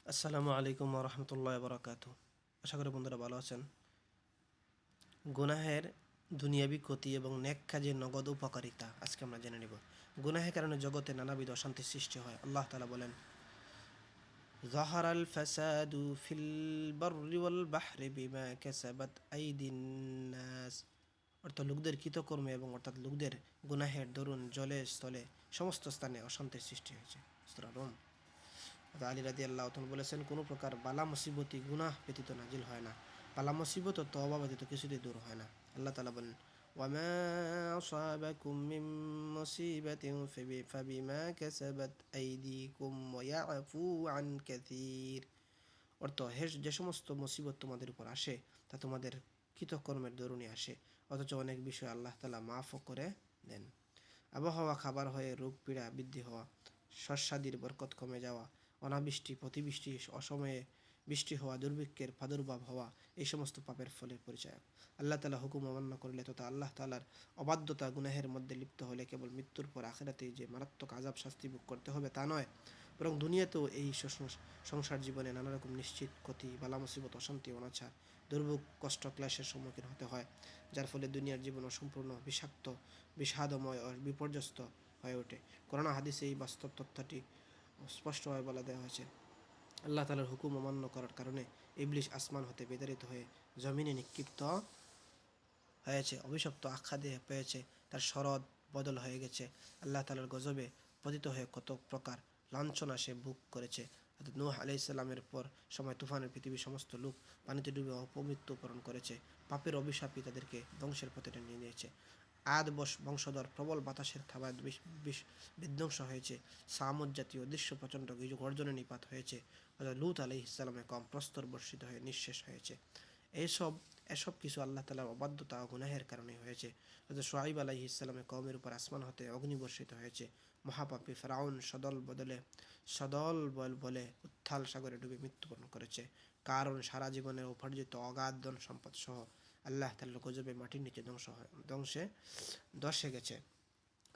আসসালামু আলাইকুম ওয়া রাহমাতুল্লাহি ওয়া বারাকাতুহু। আশা করি বন্ধুরা ভালো আছেন। গুনাহের দুনিয়াবি ক্ষতি এবং নেক কাজের নগদ উপকারিতা আজকে আমরা জেনে নিব। গুনাহের কারণে জগতে নানাবিধ অশান্তির সৃষ্টি হয়। আল্লাহ তাআলা বলেন, যাহারাল ফাসাদু ফিল বাররি ওয়াল বাহরি বিমা কাসাবাত আইদিন নাস। অর্থাৎ লোকদের কৃতকর্মে এবং অর্থাৎ লোকদের গুনাহের দরুন জলে স্থলে সমস্ত স্থানে অশান্তির সৃষ্টি হয়েছে। সূরা রুম। আলী রাদিয়াল্লাহু তাআলা বলেছেন, কোনো প্রকার বালা মুসিবতই গুনাহ ব্যতীত নাজিল হয় না। বালা মুসিবত ও তওবা ব্যতীত কিছুতেই দূর হয় না। আল্লাহ তাআলা বলেন, ওয়ামা আসাবাকুম মিন মুসিবাতিন ফাবিমা কাসাবাত আইদিকুম ওয়া ইয়াফু আন কাসীর। অর্থ, যে সমস্ত মুসিবত তোমাদের উপর আসে তা তোমাদের কৃতকর্মের দরুনই আসে, অথচ অনেক বিষয় আল্লাহ তাআলা মাফও করে দেন। আবহাওয়া খাবার হয়ে রোগ পীড়া বৃদ্ধি হওয়া, শস্যাদির বরকত কমে যাওয়া, অনাবৃষ্টি প্রতিবৃষ্টি, অসময়ে বৃষ্টি হওয়া, দুর্ভিক্ষের প্রাদুর্ভাব হওয়া, এই সমস্ত পাপের ফলের পরিচয়। আল্লাহ তাআলা হুকুম অমান্য করলে তথা আল্লাহ তাআলার অবাধ্যতা গুনাহের মধ্যে লিপ্ত হলে কেবল মৃত্যুর পর আখিরাতেই যে মারাত্মক আযাব শাস্তি ভোগ করতে হবে তা নয়, বরং দুনিয়াতেও এই সংসার জীবনে নানা রকম নিশ্চিত ক্ষতি, বালা মুসিবত, অশান্তি, অনাচার, দুর্ভোগ, কষ্ট, ক্লেশের সম্মুখীন হতে হয়, যার ফলে দুনিয়ার জীবন অসম্পূর্ণ, বিষাক্ত, বিষাদময় ও বিপর্যস্ত হয়ে ওঠে। কোরআন হাদিসে এই বাস্তব তথ্যটি স্পষ্টভাবে বলে দেওয়া হয়েছে। আল্লাহ তাআলার হুকুম অমান্য করার কারণে ইবলিস আসমান হতে বিতাড়িত হয়ে জমিনে নিক্ষিপ্ত হয়েছে, অভিশপ্ত আখ্যা দিয়ে পেয়েছে, তার শরৎ বদল হয়ে গেছে। আল্লাহ তাআলার গজবে পতিত হয়ে কত প্রকার লাঞ্ছনা সে ভোগ করেছে। অর্থাৎ নূহ আলাইহিস সালামের পর সময় তুফানের পৃথিবীর সমস্ত লোক পানিতে ডুবে অপমৃত্যুবরণ করেছে। পাপের অভিশাপই তাদেরকে ধ্বংসের পথে টেনে নিয়েছে। আদ বংশধর প্রবল বাতাসের থাবায় বিধ্বংস হয়েছে। সামুদ জাতীয় দৃশ্য প্রচণ্ড গর্জনে নিপাত হয়েছে। অর্থাৎ লূত আলাইহিস সালামের কম প্রস্তর বর্ষিত হয়ে নিঃশেষ হয়েছে। এসব এসব কিছু আল্লাহ তাআলার অবাধ্যতা ও গুনাহের কারণে হয়েছে। হযরত শুআয়ব আলাইহিস সালামের কওমের উপর আসমান হতে অগ্নি বর্ষিত হয়েছে। মহাপাপী ফেরাউন সদল বলে উত্থাল সাগরে ডুবে মৃত্যুবরণ করেছে। কারণ সারা জীবনের উপার্জিত অগাধ ধন সম্পদ সহ আল্লাহ তাআলার গজবে মাটির নিচে ধসে গেছে।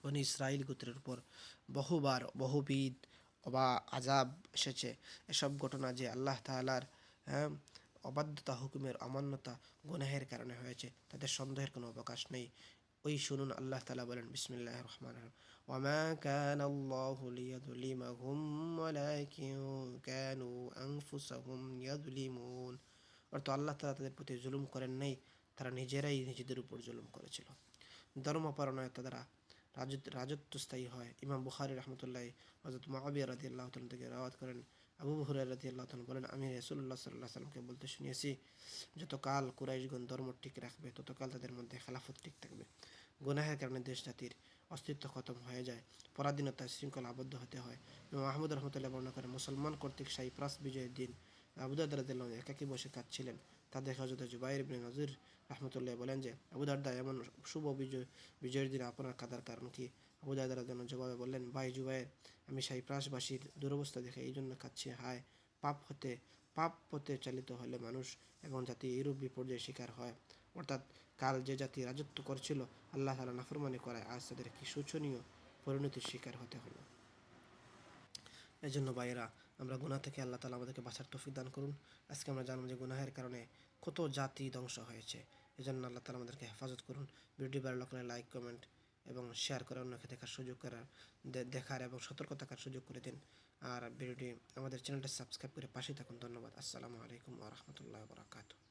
বনী ইসরাইল গোত্রের উপর বহুবার বহুবিধ আযাব এসেছে। এসব ঘটনা যে আল্লাহ তাআলার অবাধ্যতা, হুকুমের অমান্যতা, গুনাহের কারণে হয়েছে তাতে সন্দেহের কোনো অবকাশ নেই। ওই শুনুন, আল্লাহ তাআলা বলেন, বিসমিল্লাহির রহমানির রহিম, ওয়ামা কানাল্লাহু লিয়াযলিমাহুম ওয়ালাকিন কানু আনফুসাহুম ইয়াযলিমুন। অর্থাৎ আল্লাহ তাআলা তাদের প্রতি জুলুম করেন নাই, তারা নিজেরাই নিজেদের উপর জুলুম করেছিল। ধর্মপরায়ণতা দ্বারা রাজত্ব স্থায়ী হয়। ইমাম বুখারী রাহমাতুল্লাহি হযরত মুআবিয়া রাদিয়াল্লাহু তাআলা থেকে রওয়ায়াত করেন, আবু হুরায়রা রাদিয়াল্লাহু তাআলা বলেন, আমি রাসূলুল্লাহ সাল্লাল্লাহু আলাইহি ওয়াসাল্লামকে বলতে শুনিয়েছি, যতকাল কুরাইশগণ ধর্ম ঠিক রাখবে ততকাল তাদের মধ্যে খেলাফত ঠিক থাকবে। গুনাহের কারণে দেশ জাতির অস্তিত্ব খতম হয়ে যায়, পরাধীনতায় শৃঙ্খলা আবদ্ধ হতে হয়। ইমাম আহমদ রাহমাতুল্লাহ বর্ণনা করেন, মুসলমান কর্তৃক সাইপ্রাস বিজয়ের দিন আবু দারদা রাদিয়াল্লাহু আনহু একাকী বসে কাঁদছিলেন। তা দেখে হযরত জুবাইর ইবনে নজির রাহমাতুল্লাহ বলেন যে, আবু দারদা, এমন শুভ বিজয়ের দিন আপনার কাঁদার কারণ কি? আবু দারদা রাদিয়াল্লাহু আনহু জবাবে বললেন, ভাই জুবাইর, আমি সাইপ্রাসবাসীর দুরবস্থা দেখে এই জন্য কাঁদছি। হায়, পাপ পথে চালিত হলে মানুষ এবং জাতি এইরূপ বিপর্যয়ের শিকার হয়। অর্থাৎ কাল যে জাতি রাজত্ব করছিল আল্লাহ তাআলা নাফরমানি করায় আজ তাদের কি শোচনীয় পরিণতির শিকার হতে হলো। এই জন্য ভাইয়েরা, আমরা গুনাহ থেকে আল্লাহ তাআলা আমাদেরকে বাঁচার তৌফিক দান করুন। আজকে আমরা জানবো যে গুনাহের কারণে কত জাতি ধ্বংস হয়েছে। এই জন্য আল্লাহ তাআলা আমাদেরকে হেফাজত করুন। ভিডিওটি ভালো লাগলে লাইক, কমেন্ট এবং শেয়ার করে অন্যকে দেখার এবং সতর্ক থাকার সুযোগ করে দিন। আর ভিডিওটি আমাদের চ্যানেলটা সাবস্ক্রাইব করে পাশে থাকুন। ধন্যবাদ। আসসালামু আলাইকুম ওয়া রাহমাতুল্লাহি ওয়া বারাকাতুহু।